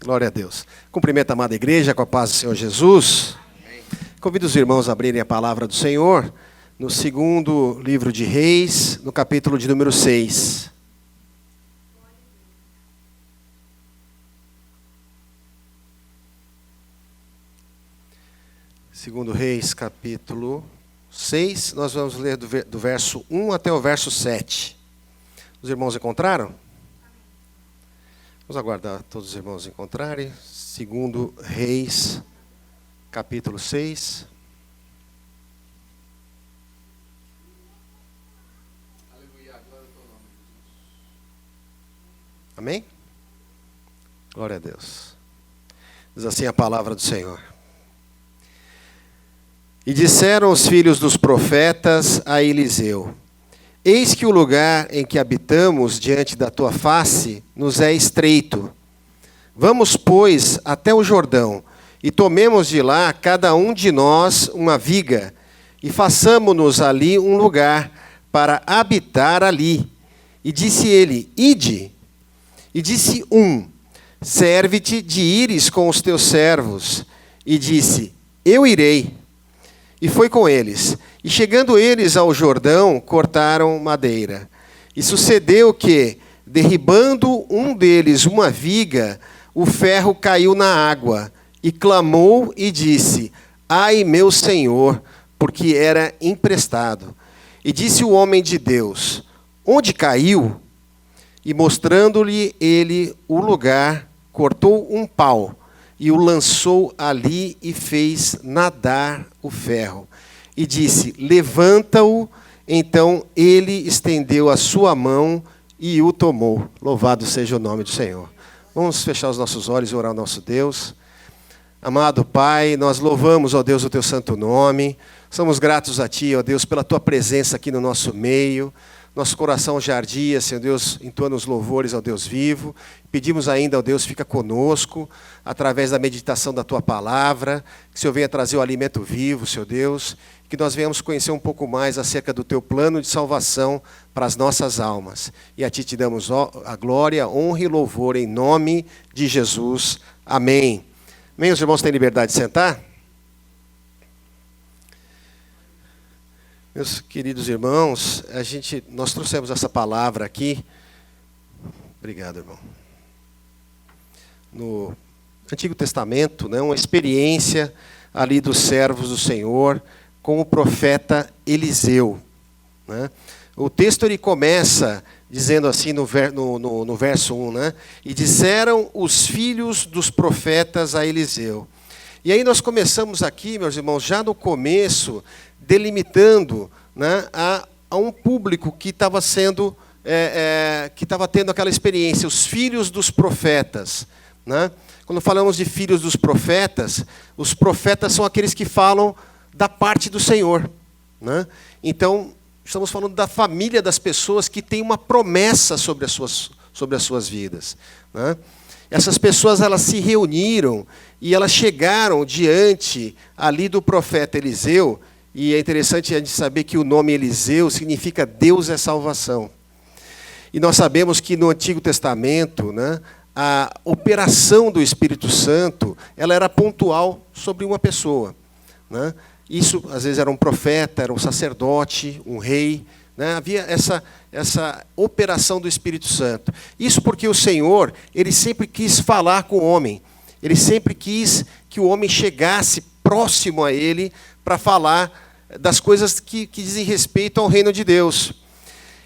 Glória a Deus. Cumprimento a amada igreja com a paz do Senhor Jesus. Amém. Convido os irmãos a abrirem a palavra do Senhor no segundo livro de Reis, no capítulo de número 6. Segundo Reis, capítulo 6, nós vamos ler do verso 1 até o verso 7. Os irmãos encontraram? Vamos aguardar todos os irmãos encontrarem. Segundo Reis, capítulo 6. Aleluia, glória ao teu nome, Jesus. Amém? Glória a Deus. Diz assim a palavra do Senhor. E disseram os filhos dos profetas a Eliseu: eis que o lugar em que habitamos diante da tua face nos é estreito. Vamos, pois, até o Jordão, e tomemos de lá cada um de nós uma viga, e façamo-nos ali um lugar para habitar ali. E disse ele: ide. E disse um: serve-te de ires com os teus servos. E disse: eu irei. E foi com eles. E chegando eles ao Jordão, cortaram madeira. E sucedeu que, derribando um deles uma viga, o ferro caiu na água. E clamou e disse: ai, meu senhor, porque era emprestado. E disse o homem de Deus: onde caiu? E mostrando-lhe ele o lugar, cortou um pau, e o lançou ali e fez nadar o ferro. E disse: levanta-o. Então ele estendeu a sua mão e o tomou. Louvado seja o nome do Senhor. Vamos fechar os nossos olhos e orar ao nosso Deus. Amado Pai, nós louvamos, ó Deus, o teu santo nome. Somos gratos a Ti, ó Deus, pela Tua presença aqui no nosso meio. Nosso coração já ardia, Senhor Deus, entoando os louvores ao Deus vivo. Pedimos ainda, ó Deus, fica conosco, através da meditação da Tua palavra, que o Senhor venha trazer o alimento vivo, Senhor Deus, que nós venhamos conhecer um pouco mais acerca do Teu plano de salvação para as nossas almas. E a Ti te damos a glória, honra e louvor em nome de Jesus. Amém. Amém, os irmãos têm liberdade de sentar? Meus queridos irmãos, nós trouxemos essa palavra aqui. Obrigado, irmão. No Antigo Testamento, né, uma experiência ali dos servos do Senhor com o profeta Eliseu. Né? O texto ele começa dizendo assim no verso 1, né? E disseram os filhos dos profetas a Eliseu. E aí nós começamos aqui, meus irmãos, já no começo, delimitando, né, a um público que estava sendo, que estava tendo aquela experiência, os filhos dos profetas. Né? Quando falamos de filhos dos profetas, os profetas são aqueles que falam da parte do Senhor. Né? Então, estamos falando da família das pessoas que têm uma promessa sobre as suas vidas. Né? Essas pessoas elas se reuniram e elas chegaram diante ali do profeta Eliseu. E é interessante a gente saber que o nome Eliseu significa Deus é salvação. E nós sabemos que no Antigo Testamento, né, a operação do Espírito Santo ela era pontual sobre uma pessoa. Né? Isso, às vezes, era um profeta, era um sacerdote, um rei. Né? Havia essa operação do Espírito Santo. Isso porque o Senhor ele sempre quis falar com o homem. Ele sempre quis que o homem chegasse próximo a ele para falar das coisas que dizem respeito ao reino de Deus.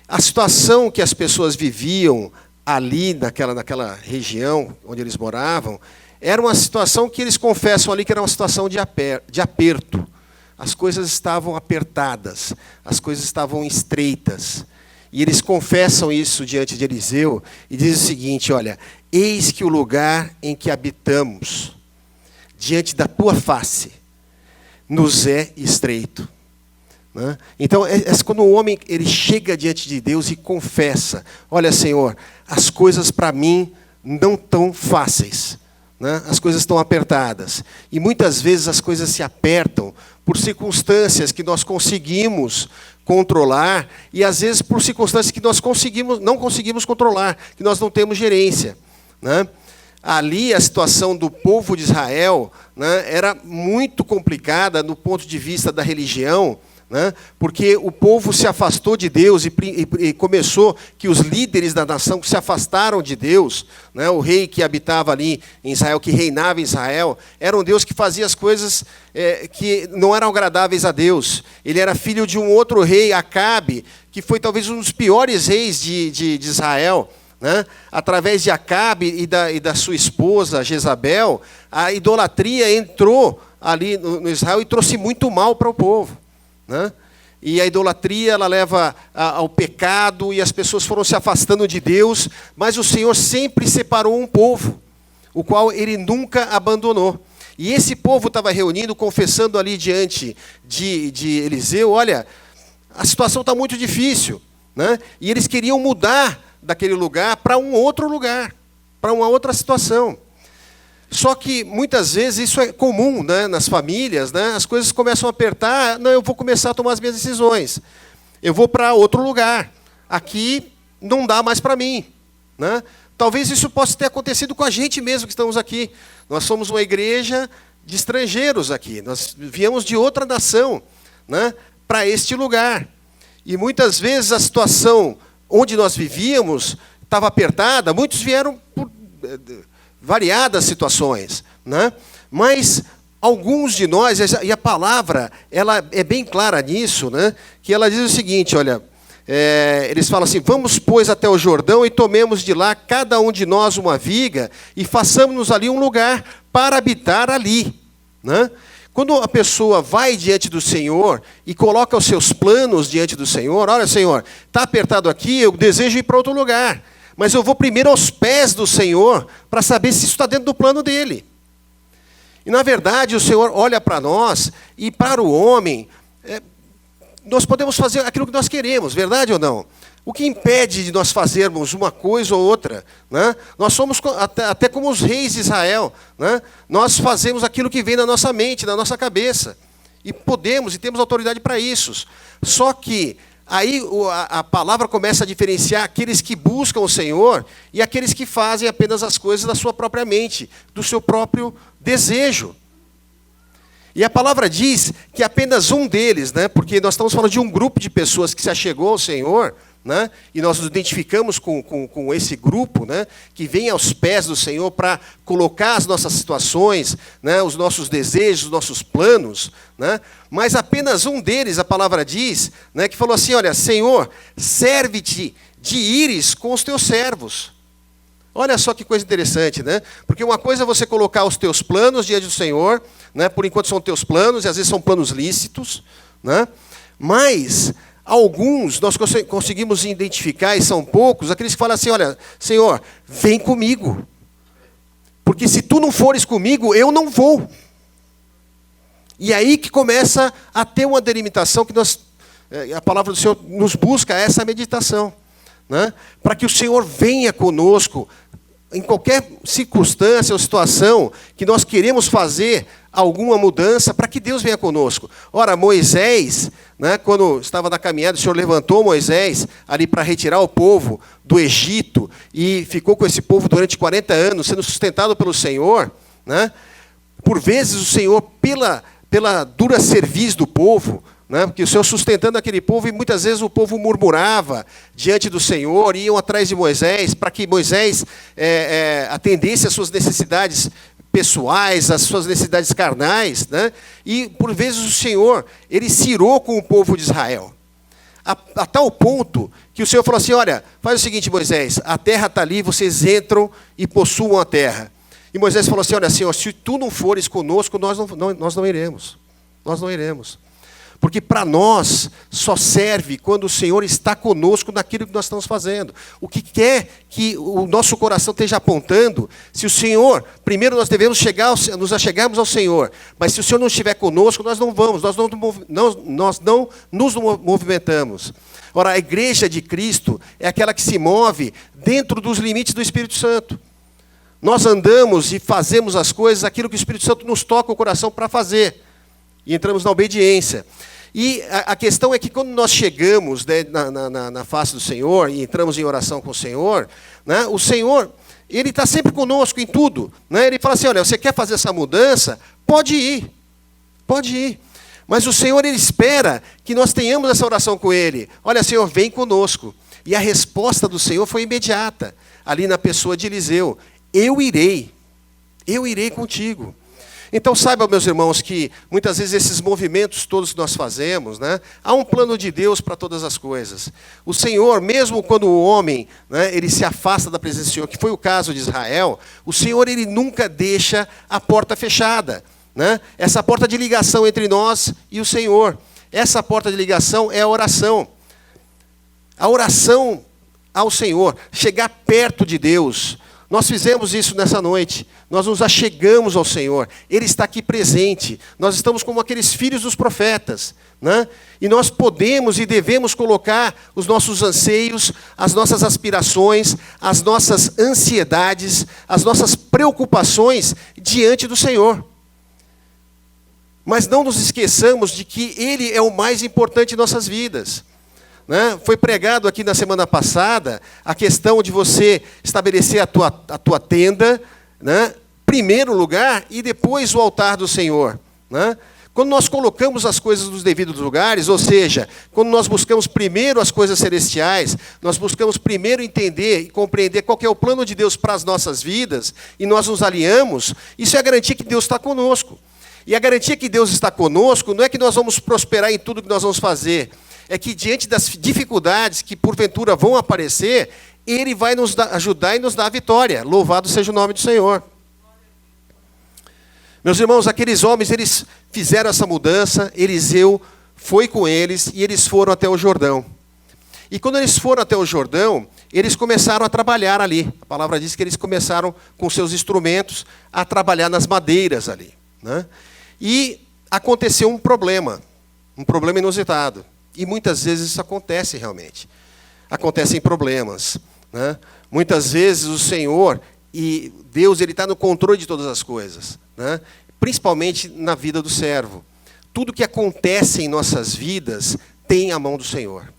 A situação que as pessoas viviam ali, naquela região onde eles moravam, era uma situação que eles confessam ali que era uma situação de aperto. As coisas estavam apertadas, as coisas estavam estreitas. E eles confessam isso diante de Eliseu e dizem o seguinte: olha, eis que o lugar em que habitamos, diante da tua face, nos é estreito. Né? Então, quando o homem ele chega diante de Deus e confessa: olha, Senhor, as coisas para mim não estão fáceis. Né? As coisas estão apertadas. E muitas vezes as coisas se apertam por circunstâncias que nós conseguimos controlar e às vezes por circunstâncias que nós não conseguimos controlar, que nós não temos gerência. Né? ali a situação do povo de Israel, né, era muito complicada do ponto de vista da religião, né, porque o povo se afastou de Deus e começou que os líderes da nação se afastaram de Deus, né, o rei que habitava ali em Israel, que reinava em Israel, era um Deus que fazia as coisas que não eram agradáveis a Deus. Ele era filho de um outro rei, Acabe, que foi talvez um dos piores reis de Israel. Né? Através de Acabe e da sua esposa Jezabel, a idolatria entrou ali no Israel e trouxe muito mal para o povo. Né? E a idolatria ela leva ao pecado e as pessoas foram se afastando de Deus, mas o Senhor sempre separou um povo, o qual Ele nunca abandonou. E esse povo estava reunido, confessando ali diante de Eliseu, olha, a situação está muito difícil. Né? E eles queriam mudar daquele lugar para um outro lugar, para uma outra situação. Só que, muitas vezes, isso é comum, né, nas famílias, né, as coisas começam a apertar, não, eu vou começar a tomar as minhas decisões. Eu vou para outro lugar. Aqui não dá mais para mim. Né? Talvez isso possa ter acontecido com a gente mesmo que estamos aqui. Nós somos uma igreja de estrangeiros aqui. Nós viemos de outra nação, né, para este lugar. E, muitas vezes, a situação onde nós vivíamos estava apertada, muitos vieram por variadas situações, né? Mas alguns de nós, e a palavra ela é bem clara nisso, né? Que ela diz o seguinte, olha, eles falam assim, vamos, pois, até o Jordão e tomemos de lá cada um de nós uma viga e façamos-nos ali um lugar para habitar ali. Né? Quando a pessoa vai diante do Senhor e coloca os seus planos diante do Senhor, olha, Senhor, está apertado aqui, eu desejo ir para outro lugar, mas eu vou primeiro aos pés do Senhor para saber se isso está dentro do plano dele. E, na verdade, o Senhor olha para nós e para o homem, nós podemos fazer aquilo que nós queremos, verdade ou não? O que impede de nós fazermos uma coisa ou outra? Né? Nós somos até como os reis de Israel. Né? Nós fazemos aquilo que vem na nossa mente, na nossa cabeça. E podemos, e temos autoridade para isso. Só que aí a palavra começa a diferenciar aqueles que buscam o Senhor e aqueles que fazem apenas as coisas da sua própria mente, do seu próprio desejo. E a palavra diz que apenas um deles, né, porque nós estamos falando de um grupo de pessoas que se achegou ao Senhor, né, e nós nos identificamos com esse grupo, né, que vem aos pés do Senhor para colocar as nossas situações, né, os nossos desejos, os nossos planos, né, mas apenas um deles, a palavra diz, né, que falou assim, olha, Senhor, serve-te de ires com os teus servos. Olha só que coisa interessante, né? Porque uma coisa é você colocar os teus planos diante do Senhor, né? Por enquanto são teus planos, e às vezes são planos lícitos, né? Mas alguns nós conseguimos identificar, e são poucos, aqueles que falam assim, olha, Senhor, vem comigo. Porque se tu não fores comigo, eu não vou. E aí que começa a ter uma delimitação que a palavra do Senhor nos busca essa meditação. Né? Para que o Senhor venha conosco em qualquer circunstância ou situação que nós queremos fazer alguma mudança, para que Deus venha conosco. Ora, Moisés, né, quando estava na caminhada, o Senhor levantou Moisés ali para retirar o povo do Egito e ficou com esse povo durante 40 anos, sendo sustentado pelo Senhor. Né? Por vezes o Senhor, pela dura cerviz do povo, né, porque o Senhor sustentando aquele povo, e muitas vezes o povo murmurava diante do Senhor, iam atrás de Moisés, para que Moisés atendesse às suas necessidades pessoais, às suas necessidades carnais, né? E por vezes o Senhor, ele se irou com o povo de Israel, a tal ponto que o Senhor falou assim, olha, faz o seguinte, Moisés, a terra está ali, vocês entram e possuam a terra. E Moisés falou assim, olha, Senhor, se tu não fores conosco, nós não iremos. Nós não iremos. Porque para nós só serve quando o Senhor está conosco naquilo que nós estamos fazendo. O que quer que o nosso coração esteja apontando, se o Senhor, primeiro nós devemos nos achegarmos ao Senhor, mas se o Senhor não estiver conosco, nós não vamos, nós não nos movimentamos. Ora, a igreja de Cristo é aquela que se move dentro dos limites do Espírito Santo. Nós andamos e fazemos as coisas, aquilo que o Espírito Santo nos toca o coração para fazer. E entramos na obediência. E a questão é que quando nós chegamos, né, na face do Senhor e entramos em oração com o Senhor, Ele está sempre conosco em tudo. Né? Ele fala assim, olha, você quer fazer essa mudança? Pode ir. Pode ir. Mas o Senhor, Ele espera que nós tenhamos essa oração com Ele. Olha, Senhor, vem conosco. E a resposta do Senhor foi imediata. Ali na pessoa de Eliseu. Eu irei contigo. Então saiba, meus irmãos, que muitas vezes esses movimentos todos que nós fazemos, né, há um plano de Deus para todas as coisas. O Senhor, mesmo quando o homem, né, ele se afasta da presença do Senhor, que foi o caso de Israel, o Senhor, Ele nunca deixa a porta fechada. Né? Essa porta de ligação entre nós e o Senhor. Essa porta de ligação é a oração. A oração ao Senhor, chegar perto de Deus. Nós fizemos isso nessa noite. Nós nos achegamos ao Senhor. Ele está aqui presente. Nós estamos como aqueles filhos dos profetas. Né? E nós podemos e devemos colocar os nossos anseios, as nossas aspirações, as nossas ansiedades, as nossas preocupações diante do Senhor. Mas não nos esqueçamos de que Ele é o mais importante em nossas vidas. Né? Foi pregado aqui na semana passada a questão de você estabelecer a tua tenda, né? Primeiro lugar, e depois o altar do Senhor. Né? Quando nós colocamos as coisas nos devidos lugares, ou seja, quando nós buscamos primeiro as coisas celestiais, nós buscamos primeiro entender e compreender qual que é o plano de Deus para as nossas vidas, e nós nos alinhamos, isso é a garantia que Deus está conosco. E a garantia que Deus está conosco não é que nós vamos prosperar em tudo que nós vamos fazer, é que diante das dificuldades que porventura vão aparecer, Ele vai nos ajudar e nos dar a vitória. Louvado seja o nome do Senhor. Meus irmãos, aqueles homens, eles fizeram essa mudança, Eliseu foi com eles e eles foram até o Jordão. E quando eles foram até o Jordão, eles começaram a trabalhar ali. A palavra diz que eles começaram com seus instrumentos a trabalhar nas madeiras ali. Né? E aconteceu um problema inusitado. E muitas vezes isso acontece realmente. Acontecem problemas. Né? Muitas vezes o Senhor e Deus, Ele está no controle de todas as coisas. Né? Principalmente na vida do servo. Tudo que acontece em nossas vidas tem a mão do Senhor.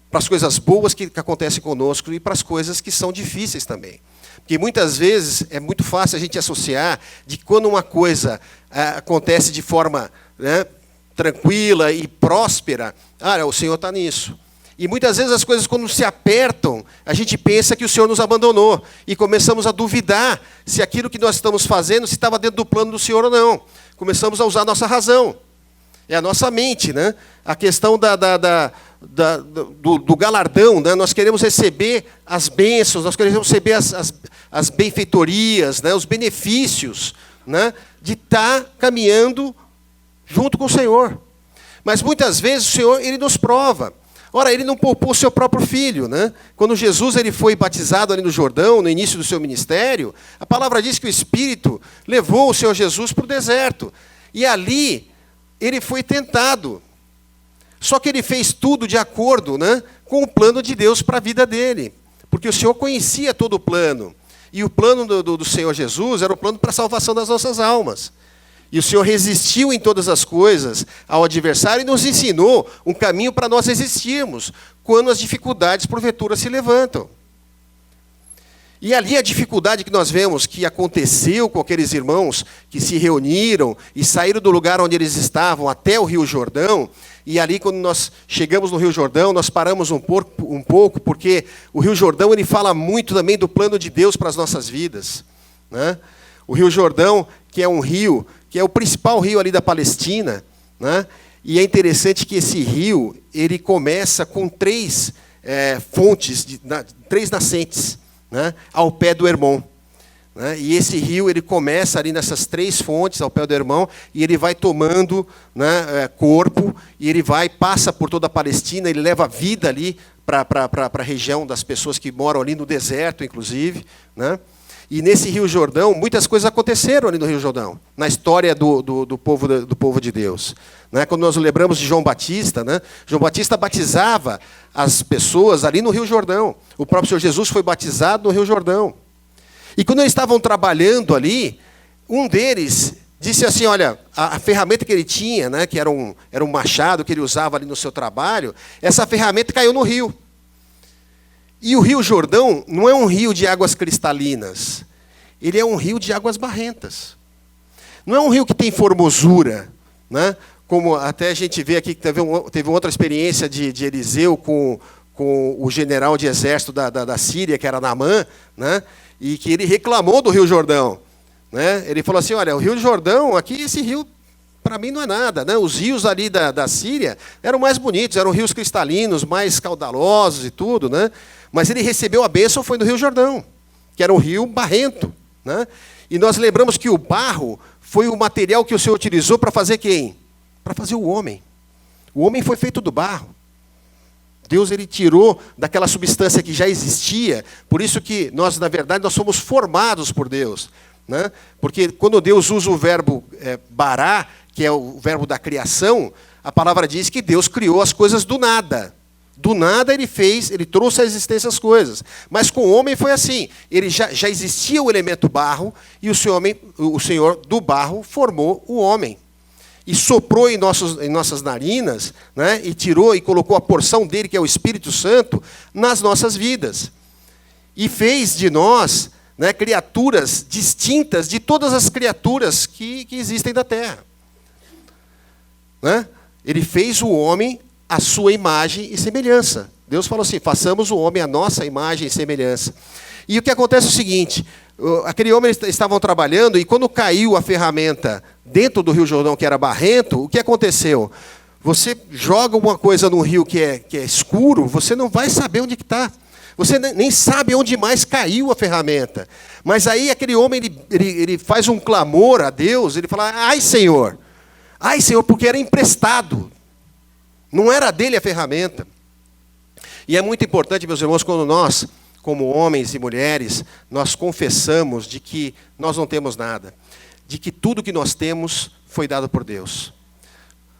Para as coisas boas que acontecem conosco e para as coisas que são difíceis também. Porque muitas vezes é muito fácil a gente associar de quando uma coisa acontece de forma, né, tranquila e próspera, o Senhor está nisso. E muitas vezes as coisas, quando se apertam, a gente pensa que o Senhor nos abandonou. E começamos a duvidar se aquilo que nós estamos fazendo, se estava dentro do plano do Senhor ou não. Começamos a usar a nossa razão. É a nossa mente, né? A questão do galardão, né? Nós queremos receber as bênçãos, nós queremos receber as benfeitorias, né? Os benefícios, né? De estar caminhando junto com o Senhor. Mas muitas vezes o Senhor, Ele nos prova. Ora, Ele não poupou o seu próprio Filho. Né? Quando Jesus ele foi batizado ali no Jordão, no início do seu ministério, a palavra diz que o Espírito levou o Senhor Jesus para o deserto. E ali, Ele foi tentado. Só que Ele fez tudo de acordo, né, com o plano de Deus para a vida dele. Porque o Senhor conhecia todo o plano. E o plano do Senhor Jesus era o plano para a salvação das nossas almas. E o Senhor resistiu em todas as coisas ao adversário e nos ensinou um caminho para nós resistirmos quando as dificuldades porventura se levantam. E ali a dificuldade que nós vemos que aconteceu com aqueles irmãos que se reuniram e saíram do lugar onde eles estavam até o Rio Jordão. E ali quando nós chegamos no Rio Jordão, nós paramos um pouco, porque o Rio Jordão ele fala muito também do plano de Deus para as nossas vidas. Né? O Rio Jordão, que é um rio, que é o principal rio ali da Palestina, né? E é interessante que esse rio, ele começa com três fontes, três nascentes, né? Ao pé do Hermon. Né? E esse rio, ele começa ali nessas três fontes, ao pé do Hermon, e ele vai tomando, né, corpo, e ele passa por toda a Palestina, ele leva vida ali para a região das pessoas que moram ali no deserto, inclusive, né? E nesse Rio Jordão, muitas coisas aconteceram ali no Rio Jordão, na história do povo de Deus. Né? Quando nós lembramos de João Batista, né? João Batista batizava as pessoas ali no Rio Jordão. O próprio Senhor Jesus foi batizado no Rio Jordão. E quando eles estavam trabalhando ali, um deles disse assim, olha, a ferramenta que ele tinha, né, que era um machado que ele usava ali no seu trabalho, essa ferramenta caiu no rio. E o Rio Jordão não é um rio de águas cristalinas. Ele é um rio de águas barrentas. Não é um rio que tem formosura, né? Como até a gente vê aqui que teve outra experiência de Eliseu com o general de exército da Síria, que era Naamã, né? E que ele reclamou do Rio Jordão. Né? Ele falou assim, olha, o Rio Jordão, aqui esse rio, para mim não é nada. Né? Os rios ali da Síria eram mais bonitos, eram rios cristalinos, mais caudalosos e tudo. Né? Mas ele recebeu a bênção, foi no Rio Jordão, que era um rio barrento. Né? E nós lembramos que o barro foi o material que o Senhor utilizou para fazer quem? Para fazer o homem. O homem foi feito do barro. Deus ele tirou daquela substância que já existia, por isso que nós, na verdade, nós somos formados por Deus. Né? Porque quando Deus usa o verbo bará, que é o verbo da criação, a palavra diz que Deus criou as coisas do nada. Do nada ele trouxe à existência as coisas. Mas com o homem foi assim. Ele já existia o elemento barro, e o Senhor do barro formou o homem. E soprou em nossas narinas, né, e tirou e colocou a porção dele, que é o Espírito Santo, nas nossas vidas. E fez de nós, né, criaturas distintas de todas as criaturas que existem da terra. Né? Ele fez o homem à sua imagem e semelhança. Deus falou assim, façamos o homem à nossa imagem e semelhança. E o que acontece é o seguinte, aquele homem estavam trabalhando, e quando caiu a ferramenta dentro do Rio Jordão, que era barrento, o que aconteceu? Você joga alguma coisa no rio que é escuro, você não vai saber onde está. Você nem sabe onde mais caiu a ferramenta. Mas aí aquele homem, ele faz um clamor a Deus, ele fala, ai Senhor, porque era emprestado. Não era dele a ferramenta. E é muito importante, meus irmãos, quando nós, como homens e mulheres, nós confessamos de que nós não temos nada. De que tudo que nós temos foi dado por Deus.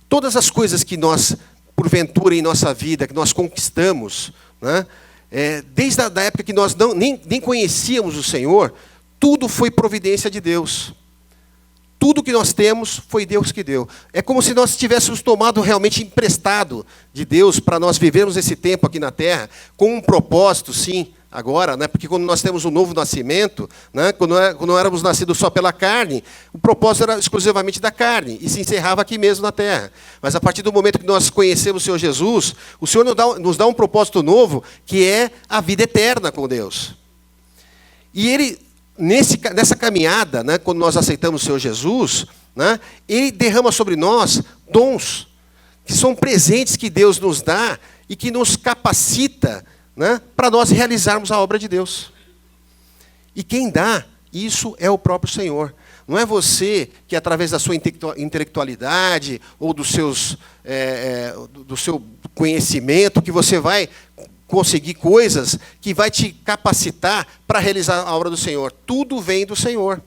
Todas as coisas que nós, porventura em nossa vida, que nós conquistamos, né, desde a época que nós nem conhecíamos o Senhor, tudo foi providência de Deus. Tudo que nós temos foi Deus que deu. É como se nós tivéssemos tomado realmente emprestado de Deus para nós vivermos esse tempo aqui na Terra, com um propósito, sim, agora, né? Porque quando nós temos um novo nascimento, né? Quando éramos nascidos só pela carne, o propósito era exclusivamente da carne, e se encerrava aqui mesmo na Terra. Mas a partir do momento que nós conhecemos o Senhor Jesus, o Senhor nos dá um propósito novo, que é a vida eterna com Deus. E Ele, nessa caminhada, né, quando nós aceitamos o Senhor Jesus, né, Ele derrama sobre nós dons, que são presentes que Deus nos dá e que nos capacita, né, para nós realizarmos a obra de Deus. E quem dá isso é o próprio Senhor. Não é você que, através da sua intelectualidade ou do seu conhecimento, que você vai conseguir coisas que vai te capacitar para realizar a obra do Senhor. Tudo vem do Senhor.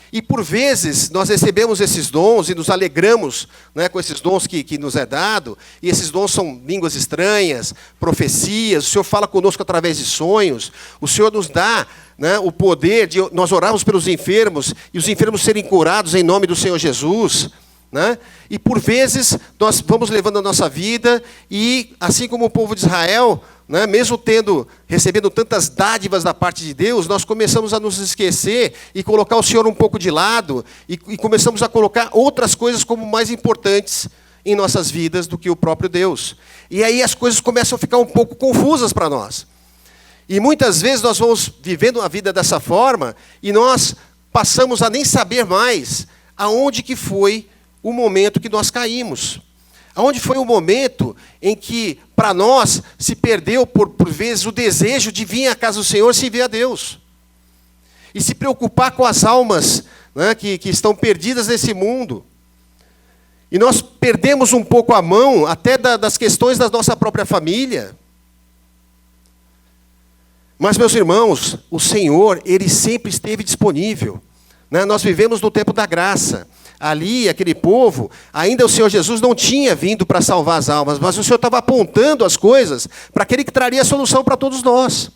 E por vezes nós recebemos esses dons e nos alegramos, né, com esses dons que nos é dado, e esses dons são línguas estranhas, profecias, o Senhor fala conosco através de sonhos, o Senhor nos dá, né, o poder de nós orarmos pelos enfermos e os enfermos serem curados em nome do Senhor Jesus. Né? E por vezes nós vamos levando a nossa vida e, assim como o povo de Israel, né, mesmo recebendo tantas dádivas da parte de Deus, nós começamos a nos esquecer e colocar o Senhor um pouco de lado e começamos a colocar outras coisas como mais importantes em nossas vidas do que o próprio Deus. E aí as coisas começam a ficar um pouco confusas para nós. E muitas vezes nós vamos vivendo a vida dessa forma e nós passamos a nem saber mais aonde que foi o momento que nós caímos. Aonde foi o momento em que, para nós, se perdeu, por vezes, o desejo de vir à casa do Senhor se ver a Deus. E se preocupar com as almas, né, que estão perdidas nesse mundo. E nós perdemos um pouco a mão, até das questões da nossa própria família. Mas, meus irmãos, o Senhor, Ele sempre esteve disponível. Né? Nós vivemos no tempo da graça. Ali, aquele povo, ainda o Senhor Jesus não tinha vindo para salvar as almas, mas o Senhor estava apontando as coisas para aquele que traria a solução para todos nós.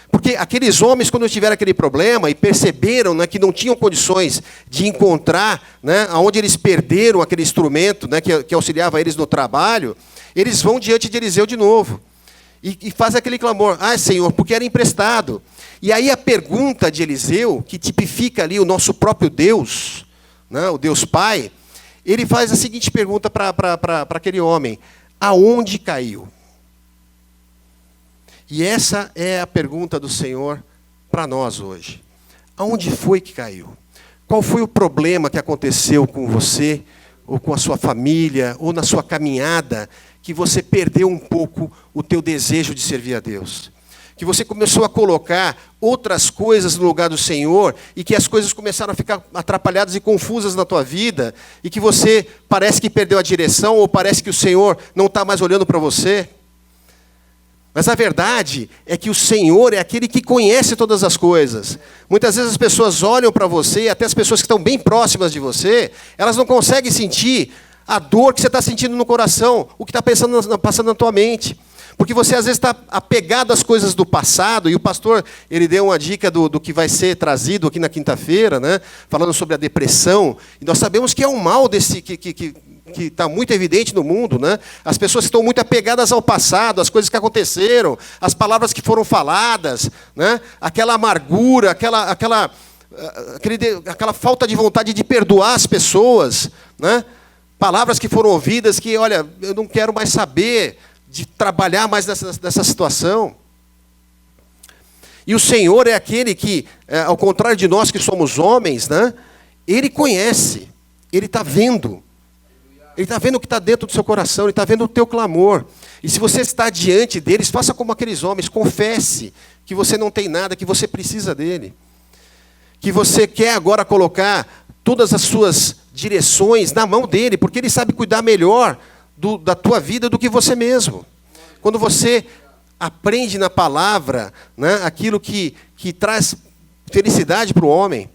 Porque aqueles homens, quando tiveram aquele problema e perceberam, né, que não tinham condições de encontrar, né, onde eles perderam aquele instrumento, né, que auxiliava eles no trabalho, eles vão diante de Eliseu de novo. e faz aquele clamor: ah, Senhor, porque era emprestado. E aí a pergunta de Eliseu, que tipifica ali o nosso próprio Deus, né, o Deus Pai, ele faz a seguinte pergunta para aquele homem: aonde caiu? E essa é a pergunta do Senhor para nós hoje. Aonde foi que caiu? Qual foi o problema que aconteceu com você, ou com a sua família, ou na sua caminhada, que você perdeu um pouco o teu desejo de servir a Deus? Que você começou a colocar outras coisas no lugar do Senhor, e que as coisas começaram a ficar atrapalhadas e confusas na tua vida, e que você parece que perdeu a direção, ou parece que o Senhor não está mais olhando para você. Mas a verdade é que o Senhor é aquele que conhece todas as coisas. Muitas vezes as pessoas olham para você, até as pessoas que estão bem próximas de você, elas não conseguem sentir a dor que você está sentindo no coração, o que está passando na tua mente. Porque você às vezes está apegado às coisas do passado, e o pastor ele deu uma dica do que vai ser trazido aqui na quinta-feira, né, falando sobre a depressão. E nós sabemos que é um mal desse que está muito evidente no mundo, né? As pessoas estão muito apegadas ao passado, às coisas que aconteceram, às palavras que foram faladas, né? Aquela amargura, aquela falta de vontade de perdoar as pessoas, né? Palavras que foram ouvidas que, olha, eu não quero mais saber de trabalhar mais nessa situação. E o Senhor é aquele que, ao contrário de nós que somos homens, né? Ele conhece, Ele está vendo. Ele está vendo o que está dentro do seu coração, Ele está vendo o teu clamor. E se você está diante deles, faça como aqueles homens, confesse que você não tem nada, que você precisa dEle. Que você quer agora colocar todas as suas direções na mão dEle, porque Ele sabe cuidar melhor da tua vida do que você mesmo. Quando você aprende na palavra, né, aquilo que traz felicidade para o homem,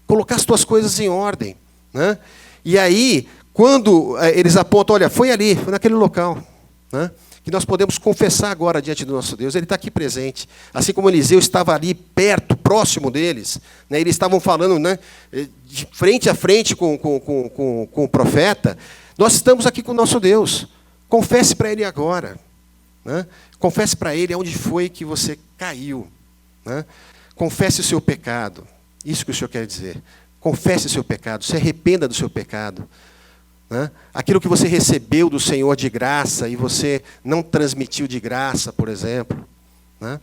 colocar as tuas coisas em ordem, né? E aí, quando eles apontam, olha, foi ali, foi naquele local, né, que nós podemos confessar agora diante do nosso Deus, Ele está aqui presente. Assim como Eliseu estava ali perto, próximo deles, né, eles estavam falando, né, de frente a frente com o profeta, nós estamos aqui com o nosso Deus. Confesse para Ele agora, né? Confesse para Ele onde foi que você caiu, né? Confesse o seu pecado, isso que o Senhor quer dizer. Confesse o seu pecado, se arrependa do seu pecado, né? Aquilo que você recebeu do Senhor de graça e você não transmitiu de graça, por exemplo, né?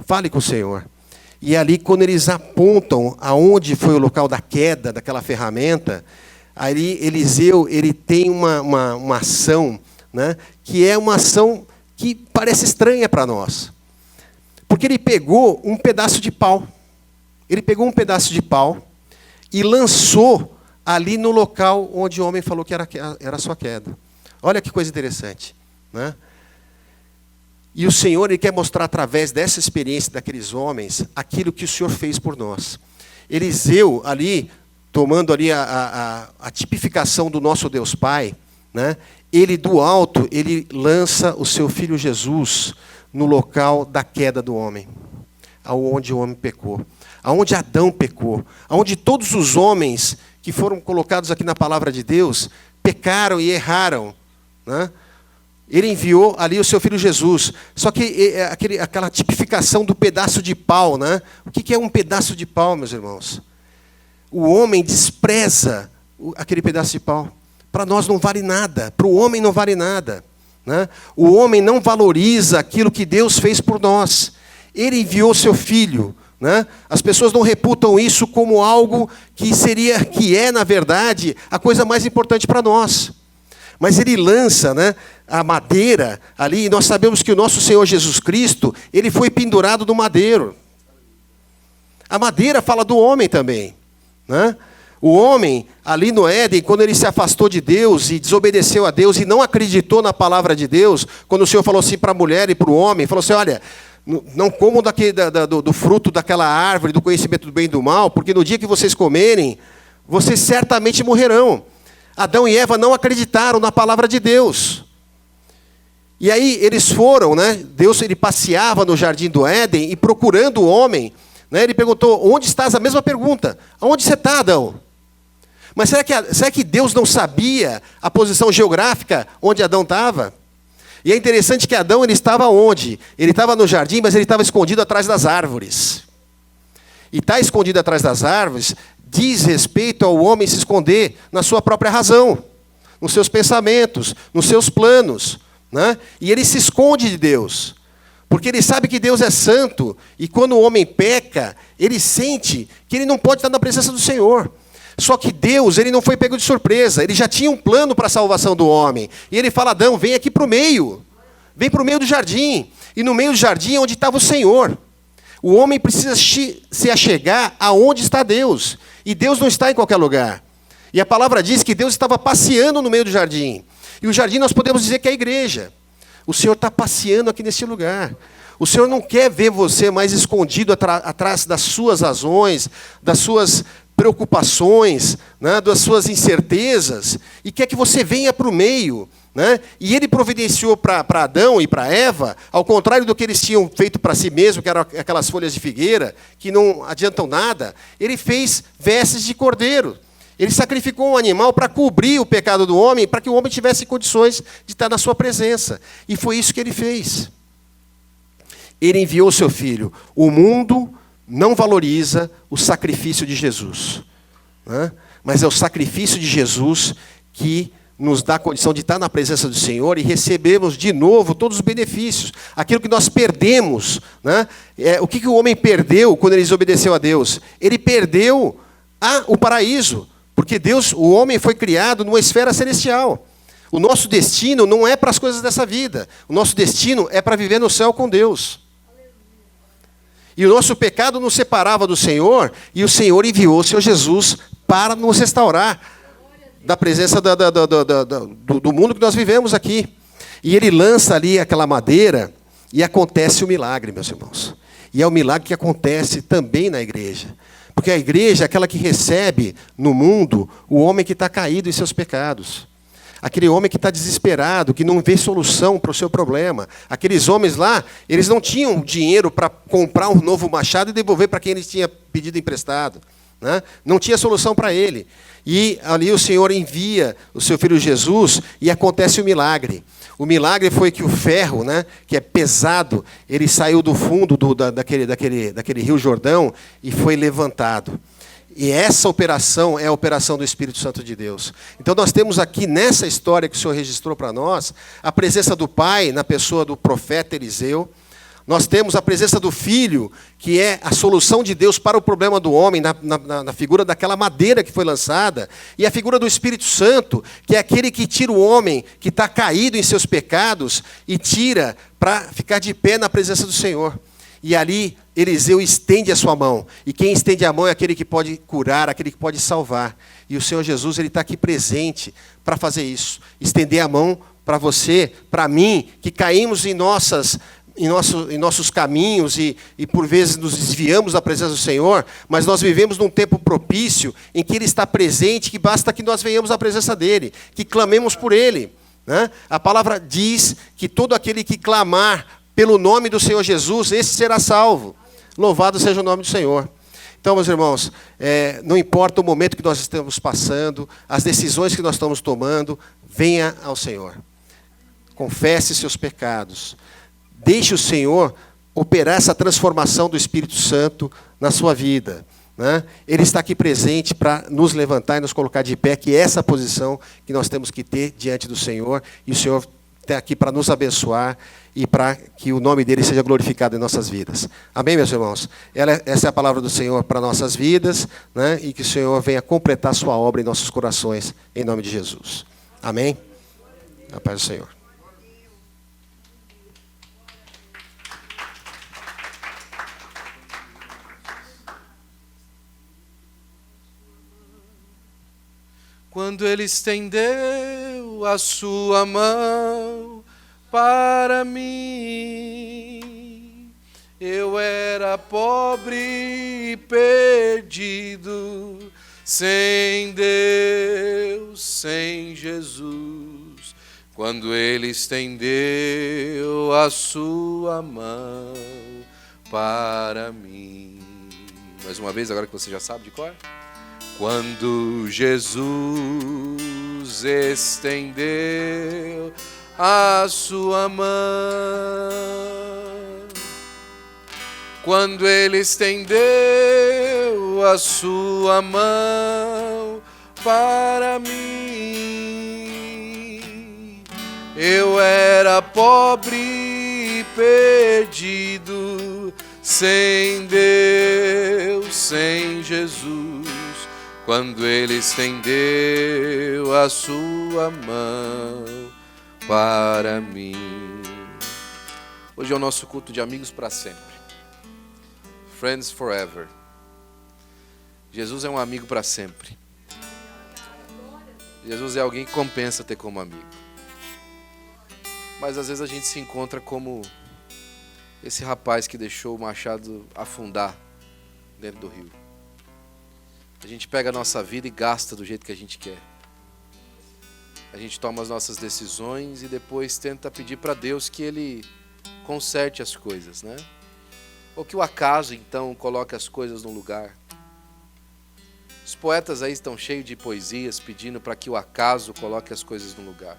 Fale com o Senhor. E ali, quando eles apontam aonde foi o local da queda daquela ferramenta, aí Eliseu ele tem uma ação, né, que é uma ação que parece estranha para nós. Porque ele pegou um pedaço de pau. Ele pegou um pedaço de pau e lançou ali no local onde o homem falou que era a sua queda. Olha que coisa interessante, né? E o Senhor ele quer mostrar através dessa experiência daqueles homens aquilo que o Senhor fez por nós. Eliseu ali, tomando ali a tipificação do nosso Deus Pai, né? Ele do alto, ele lança o seu filho Jesus no local da queda do homem, aonde o homem pecou, aonde Adão pecou, aonde todos os homens que foram colocados aqui na palavra de Deus pecaram e erraram, né? Ele enviou ali o seu filho Jesus. Só que aquela tipificação do pedaço de pau, né? O que é um pedaço de pau, meus irmãos? O homem despreza aquele pedaço de pau. Para nós não vale nada, para o homem não vale nada, né? O homem não valoriza aquilo que Deus fez por nós. Ele enviou seu filho, né? As pessoas não reputam isso como algo que é, na verdade, a coisa mais importante para nós. Mas ele lança, né, a madeira ali, e nós sabemos que o nosso Senhor Jesus Cristo, ele foi pendurado no madeiro. A madeira fala do homem também, né? O homem, ali no Éden, quando ele se afastou de Deus e desobedeceu a Deus e não acreditou na palavra de Deus, quando o Senhor falou assim para a mulher e para o homem, falou assim, olha, não comam do fruto daquela árvore, do conhecimento do bem e do mal, porque no dia que vocês comerem, vocês certamente morrerão. Adão e Eva não acreditaram na palavra de Deus. E aí eles foram, né? Deus ele passeava no jardim do Éden e procurando o homem, né? Ele perguntou, onde estás? A mesma pergunta, aonde você está, Adão? Mas será que Deus não sabia a posição geográfica onde Adão estava? E é interessante que Adão, ele estava onde? Ele estava no jardim, mas ele estava escondido atrás das árvores. E estar escondido atrás das árvores diz respeito ao homem se esconder na sua própria razão, nos seus pensamentos, nos seus planos, né? E ele se esconde de Deus, porque ele sabe que Deus é santo, e quando o homem peca, ele sente que ele não pode estar na presença do Senhor. Só que Deus, ele não foi pego de surpresa, ele já tinha um plano para a salvação do homem. E ele fala: Adão, vem aqui para o meio, vem para o meio do jardim. E no meio do jardim é onde estava o Senhor. O homem precisa se achegar aonde está Deus. E Deus não está em qualquer lugar. E a palavra diz que Deus estava passeando no meio do jardim. E o jardim nós podemos dizer que é a igreja. O Senhor está passeando aqui nesse lugar. O Senhor não quer ver você mais escondido atrás das suas razões, das suas preocupações, né, das suas incertezas, e quer que você venha para o meio. Né? E ele providenciou para Adão e para Eva, ao contrário do que eles tinham feito para si mesmo, que eram aquelas folhas de figueira, que não adiantam nada, ele fez vestes de cordeiro. Ele sacrificou um animal para cobrir o pecado do homem, para que o homem tivesse condições de estar na sua presença. E foi isso que ele fez. Ele enviou o seu filho. O mundo não valoriza o sacrifício de Jesus, né? Mas é o sacrifício de Jesus que nos dá a condição de estar na presença do Senhor e recebemos de novo todos os benefícios. Aquilo que nós perdemos, né? O que o homem perdeu quando ele desobedeceu a Deus? Ele perdeu o paraíso, porque o homem foi criado numa esfera celestial. O nosso destino não é para as coisas dessa vida. O nosso destino é para viver no céu com Deus. E o nosso pecado nos separava do Senhor, e o Senhor enviou o Senhor Jesus para nos restaurar da presença do mundo que nós vivemos aqui. E ele lança ali aquela madeira, e acontece o milagre, meus irmãos. E é o milagre que acontece também na igreja. Porque a igreja é aquela que recebe no mundo o homem que está caído em seus pecados. Aquele homem que está desesperado, que não vê solução para o seu problema. Aqueles homens lá, eles não tinham dinheiro para comprar um novo machado e devolver para quem eles tinham pedido emprestado, né? Não tinha solução para ele. E ali o Senhor envia o seu Filho Jesus e acontece o milagre. O milagre foi que o ferro, né, que é pesado, ele saiu do fundo daquele rio Jordão e foi levantado. E essa operação é a operação do Espírito Santo de Deus. Então nós temos aqui, nessa história que o Senhor registrou para nós, a presença do Pai, na pessoa do profeta Eliseu. Nós temos a presença do Filho, que é a solução de Deus para o problema do homem, na figura daquela madeira que foi lançada. E a figura do Espírito Santo, que é aquele que tira o homem que está caído em seus pecados e tira para ficar de pé na presença do Senhor. E ali Eliseu estende a sua mão. E quem estende a mão é aquele que pode curar, aquele que pode salvar. E o Senhor Jesus, ele está aqui presente para fazer isso. Estender a mão para você, para mim, que caímos em nossos caminhos e por vezes nos desviamos da presença do Senhor, mas nós vivemos num tempo propício em que Ele está presente, que basta que nós venhamos à presença dEle, que clamemos por Ele, né? A palavra diz que todo aquele que clamar pelo nome do Senhor Jesus, esse será salvo. Louvado seja o nome do Senhor. Então, meus irmãos, não importa o momento que nós estamos passando, as decisões que nós estamos tomando, venha ao Senhor. Confesse seus pecados. Deixe o Senhor operar essa transformação do Espírito Santo na sua vida, né? Ele está aqui presente para nos levantar e nos colocar de pé, que é essa posição que nós temos que ter diante do Senhor. E o Senhor está aqui para nos abençoar e para que o nome dele seja glorificado em nossas vidas. Amém, meus irmãos? Essa é a palavra do Senhor para nossas vidas, né? E que o Senhor venha completar a sua obra em nossos corações, em nome de Jesus. Amém? A paz do Senhor. Quando ele estendeu a sua mão para mim, eu era pobre e perdido, sem Deus, sem Jesus. Quando ele estendeu a sua mão para mim. Mais uma vez, agora que você já sabe de cor. Quando Jesus estendeu a sua mão. Quando ele estendeu a sua mão para mim, eu era pobre e perdido, sem Deus, sem Jesus. Quando ele estendeu a sua mão para mim. Hoje é o nosso culto de amigos para sempre. Friends forever. Jesus é um amigo para sempre. Jesus é alguém que compensa ter como amigo. Mas às vezes a gente se encontra como esse rapaz que deixou o machado afundar dentro do rio. A gente pega a nossa vida e gasta do jeito que a gente quer. A gente toma as nossas decisões e depois tenta pedir para Deus que Ele conserte as coisas, né? Ou que o acaso, então, coloque as coisas no lugar. Os poetas aí estão cheios de poesias pedindo para que o acaso coloque as coisas no lugar.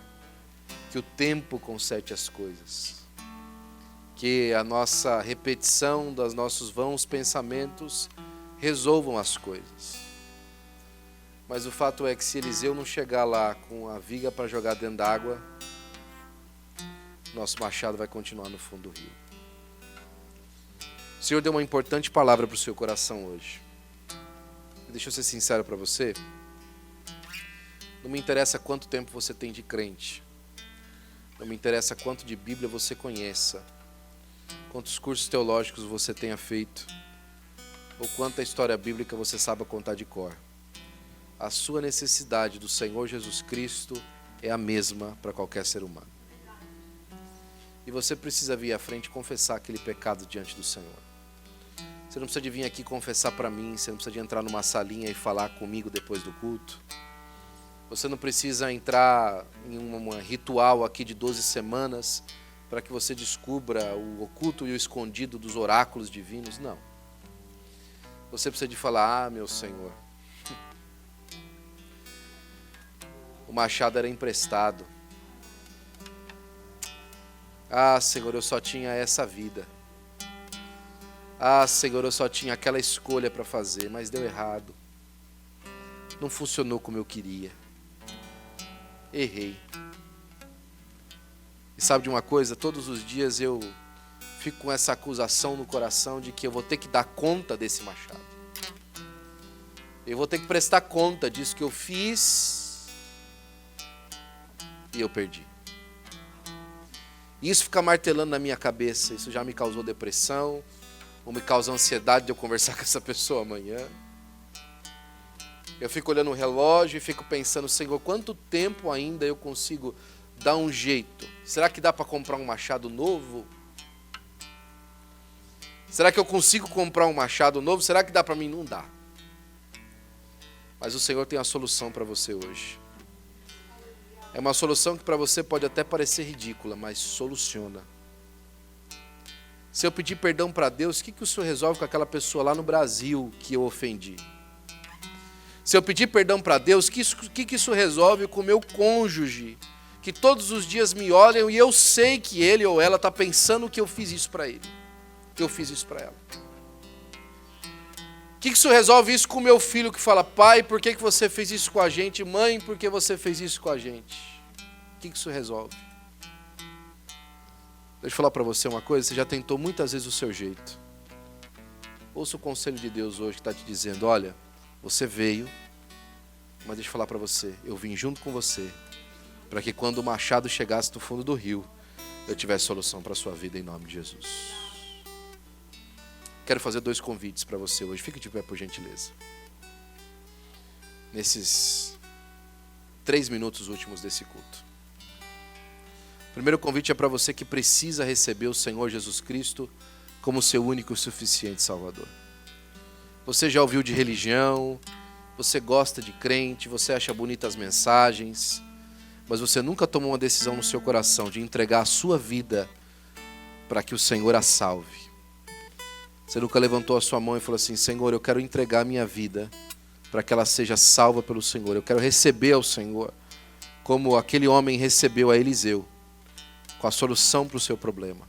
Que o tempo conserte as coisas. Que a nossa repetição dos nossos vãos pensamentos resolvam as coisas. Mas o fato é que se Eliseu não chegar lá com a viga para jogar dentro d'água, nosso machado vai continuar no fundo do rio. O Senhor deu uma importante palavra para o seu coração hoje. Deixa eu ser sincero para você. Não me interessa quanto tempo você tem de crente. Não me interessa quanto de Bíblia você conheça. Quantos cursos teológicos você tenha feito. Ou quanta história bíblica você saiba contar de cor. A sua necessidade do Senhor Jesus Cristo é a mesma para qualquer ser humano. E você precisa vir à frente e confessar aquele pecado diante do Senhor. Você não precisa de vir aqui confessar para mim, você não precisa de entrar numa salinha e falar comigo depois do culto. Você não precisa entrar em um ritual aqui de 12 semanas para que você descubra o oculto e o escondido dos oráculos divinos, não. Você precisa de falar, meu Senhor, o machado era emprestado. Senhor, eu só tinha essa vida. Senhor, eu só tinha aquela escolha para fazer, mas deu errado. Não funcionou como eu queria. Errei. E sabe de uma coisa? Todos os dias eu fico com essa acusação no coração de que eu vou ter que dar conta desse machado. Eu vou ter que prestar conta disso que eu fiz e eu perdi. Isso fica martelando na minha cabeça. Isso já me causou depressão, ou me causa ansiedade de eu conversar com essa pessoa amanhã. Eu fico olhando o relógio e fico pensando, Senhor, quanto tempo ainda eu consigo dar um jeito? Será que dá para comprar um machado novo? Será que eu consigo comprar um machado novo? Será que dá para mim? Não dá. Mas o Senhor tem a solução para você hoje. É uma solução que para você pode até parecer ridícula, mas soluciona. Se eu pedir perdão para Deus, o que o Senhor resolve com aquela pessoa lá no Brasil que eu ofendi? Se eu pedir perdão para Deus, o que isso resolve com o meu cônjuge, que todos os dias me olham e eu sei que ele ou ela está pensando que eu fiz isso para ele, que eu fiz isso para ela? O que isso resolve isso com o meu filho que fala, pai, por que você fez isso com a gente? Mãe, por que você fez isso com a gente? O que isso resolve? Deixa eu falar para você uma coisa, você já tentou muitas vezes o seu jeito. Ouça o conselho de Deus hoje que está te dizendo, olha, você veio, mas deixa eu falar para você, eu vim junto com você, para que quando o machado chegasse no fundo do rio, eu tivesse solução para a sua vida em nome de Jesus. Quero fazer 2 convites para você hoje, fique de pé por gentileza. Nesses 3 minutos últimos desse culto. O primeiro convite é para você que precisa receber o Senhor Jesus Cristo como seu único e suficiente Salvador. Você já ouviu de religião, você gosta de crente, você acha bonitas as mensagens, mas você nunca tomou uma decisão no seu coração de entregar a sua vida para que o Senhor a salve. Você nunca levantou a sua mão e falou assim, Senhor, eu quero entregar a minha vida para que ela seja salva pelo Senhor. Eu quero receber ao Senhor como aquele homem recebeu a Eliseu. com a solução para o seu problema.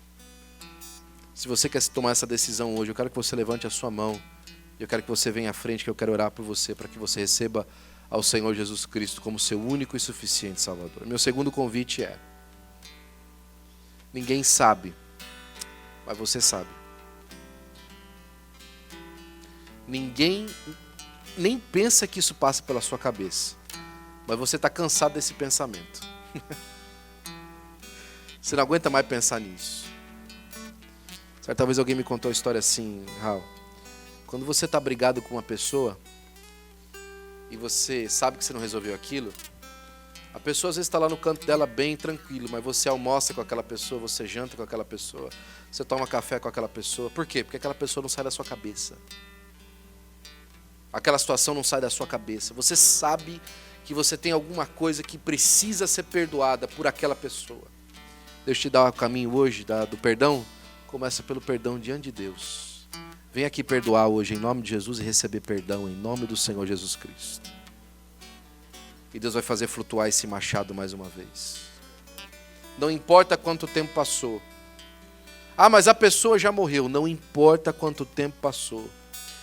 Se você quer tomar essa decisão hoje, eu quero que você levante a sua mão. Eu quero que você venha à frente, que eu quero orar por você, para que você receba ao Senhor Jesus Cristo como seu único e suficiente Salvador. Meu segundo convite é: ninguém sabe, mas você sabe. Ninguém nem pensa que isso passa pela sua cabeça, mas você está cansado desse pensamento. Você não aguenta mais pensar nisso. Certa vez alguém me contou a história assim, Raul. Quando você está brigado com uma pessoa e você sabe que você não resolveu aquilo, a pessoa às vezes está lá no canto dela bem tranquilo, mas você almoça com aquela pessoa, você janta com aquela pessoa, você toma café com aquela pessoa. Por quê? Porque aquela pessoa não sai da sua cabeça. Aquela situação não sai da sua cabeça. Você sabe que você tem alguma coisa que precisa ser perdoada por aquela pessoa. Deus te dá o caminho hoje do perdão. Começa pelo perdão diante de Deus. Vem aqui perdoar hoje em nome de Jesus e receber perdão em nome do Senhor Jesus Cristo. E Deus vai fazer flutuar esse machado mais uma vez. Não importa quanto tempo passou. Ah, mas a pessoa já morreu. Não importa quanto tempo passou.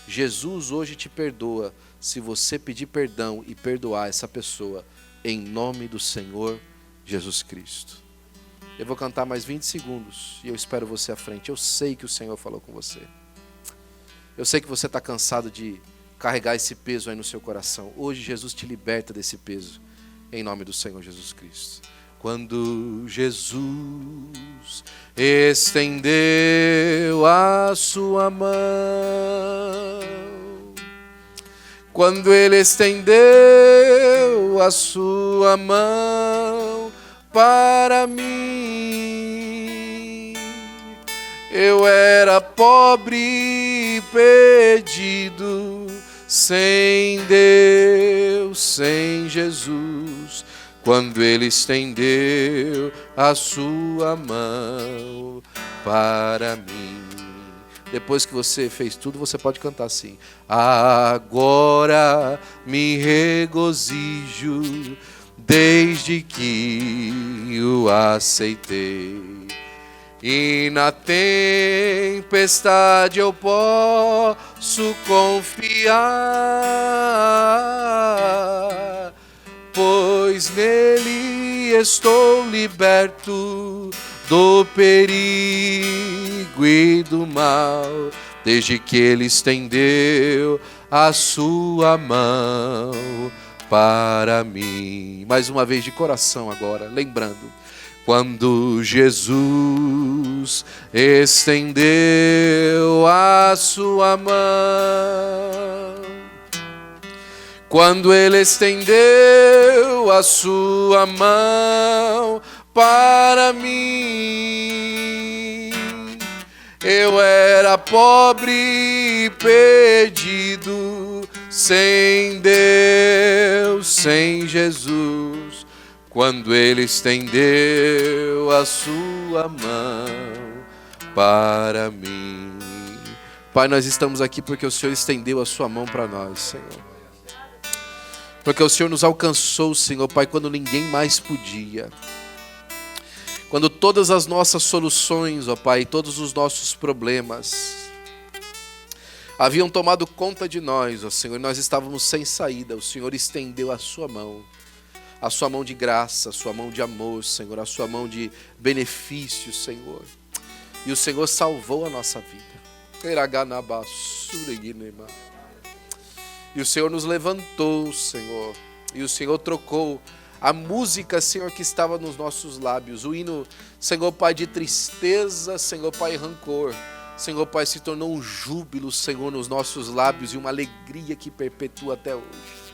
Jesus hoje te perdoa se você pedir perdão e perdoar essa pessoa em nome do Senhor Jesus Cristo. Eu vou cantar mais 20 segundos e eu espero você à frente. Eu sei que o Senhor falou com você. Eu sei que você está cansado de carregar esse peso aí no seu coração. Hoje Jesus te liberta desse peso em nome do Senhor Jesus Cristo. Quando Jesus estendeu a sua mão, quando Ele estendeu a sua mão para mim, eu era pobre e perdido, sem Deus, sem Jesus. Quando Ele estendeu a sua mão para mim. Depois que você fez tudo, você pode cantar assim. Agora me regozijo, desde que o aceitei. E na tempestade eu posso confiar, pois nele estou liberto do perigo e do mal, desde que Ele estendeu a sua mão para mim. Mais uma vez de coração agora, lembrando. Quando Jesus estendeu a sua mão, quando Ele estendeu a sua mão para mim, eu era pobre e perdido, sem Deus, sem Jesus. Quando Ele estendeu a sua mão para mim. Pai, nós estamos aqui porque o Senhor estendeu a sua mão para nós, Senhor. Porque o Senhor nos alcançou, Senhor, Pai, quando ninguém mais podia. Quando todas as nossas soluções, ó Pai, todos os nossos problemas haviam tomado conta de nós, ó Senhor, nós estávamos sem saída. O Senhor estendeu a sua mão de graça, a sua mão de amor, Senhor, a sua mão de benefício, Senhor. E o Senhor salvou a nossa vida. E o Senhor nos levantou, Senhor. E o Senhor trocou a música, Senhor, que estava nos nossos lábios. O hino, Senhor, Pai, de tristeza, Senhor, Pai, rancor. Senhor, Pai, se tornou um júbilo, Senhor, nos nossos lábios e uma alegria que perpetua até hoje.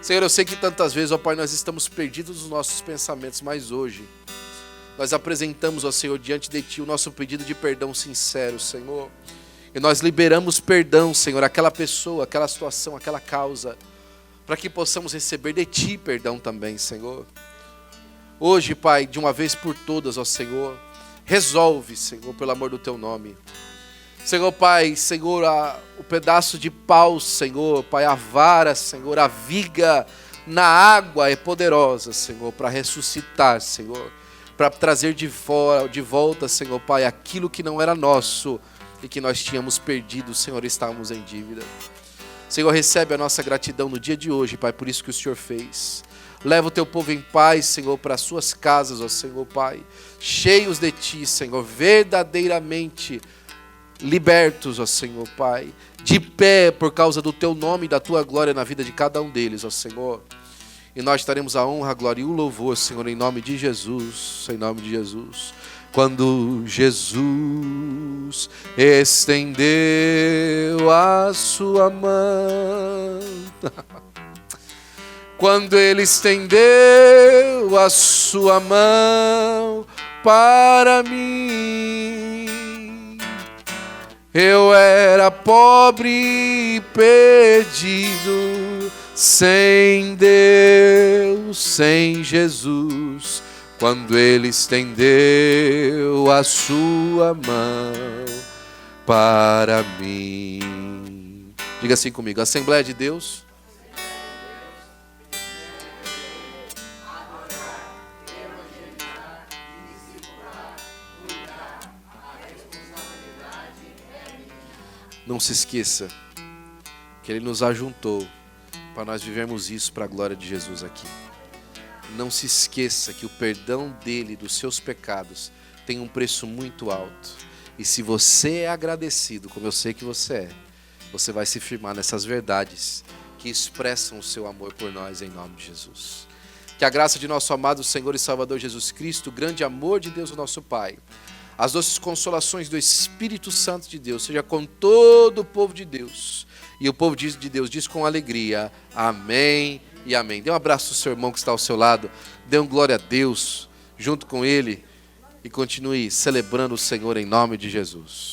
Senhor, eu sei que tantas vezes, ó Pai, nós estamos perdidos nos nossos pensamentos, mas hoje nós apresentamos, ó Senhor, diante de Ti o nosso pedido de perdão sincero, Senhor. E nós liberamos perdão, Senhor, àquela pessoa, àquela situação, àquela causa, para que possamos receber de Ti perdão também, Senhor. Hoje, Pai, de uma vez por todas, ó Senhor, resolve, Senhor, pelo amor do Teu nome. Senhor, Pai, Senhor, o pedaço de pau, Senhor, Pai, a vara, Senhor, a viga na água é poderosa, Senhor, para ressuscitar, Senhor, para trazer de volta, Senhor Pai, aquilo que não era nosso e que nós tínhamos perdido, Senhor, estávamos em dívida. Senhor, recebe a nossa gratidão no dia de hoje, Pai, por isso que o Senhor fez. Leva o teu povo em paz, Senhor, para as suas casas, ó Senhor Pai, cheios de Ti, Senhor, verdadeiramente libertos, ó Senhor Pai, de pé por causa do Teu nome e da Tua glória na vida de cada um deles, ó Senhor. E nós daremos a honra, a glória e o louvor, Senhor, em nome de Jesus, em nome de Jesus. Quando Jesus estendeu a sua mão, quando Ele estendeu a sua mão para mim, eu era pobre e perdido, sem Deus, sem Jesus. Quando Ele estendeu a sua mão para mim. Diga assim comigo: Assembleia de Deus. Não se esqueça que Ele nos ajuntou para nós vivermos isso para a glória de Jesus aqui. Não se esqueça que o perdão dele dos seus pecados tem um preço muito alto. E se você é agradecido, como eu sei que você vai se firmar nessas verdades que expressam o seu amor por nós em nome de Jesus. Que a graça de nosso amado Senhor e Salvador Jesus Cristo, o grande amor de Deus, o nosso Pai, as doces consolações do Espírito Santo de Deus, seja com todo o povo de Deus. E o povo de Deus diz com alegria: amém e amém. Dê um abraço ao seu irmão que está ao seu lado. Dê um glória a Deus junto com ele. E continue celebrando o Senhor em nome de Jesus.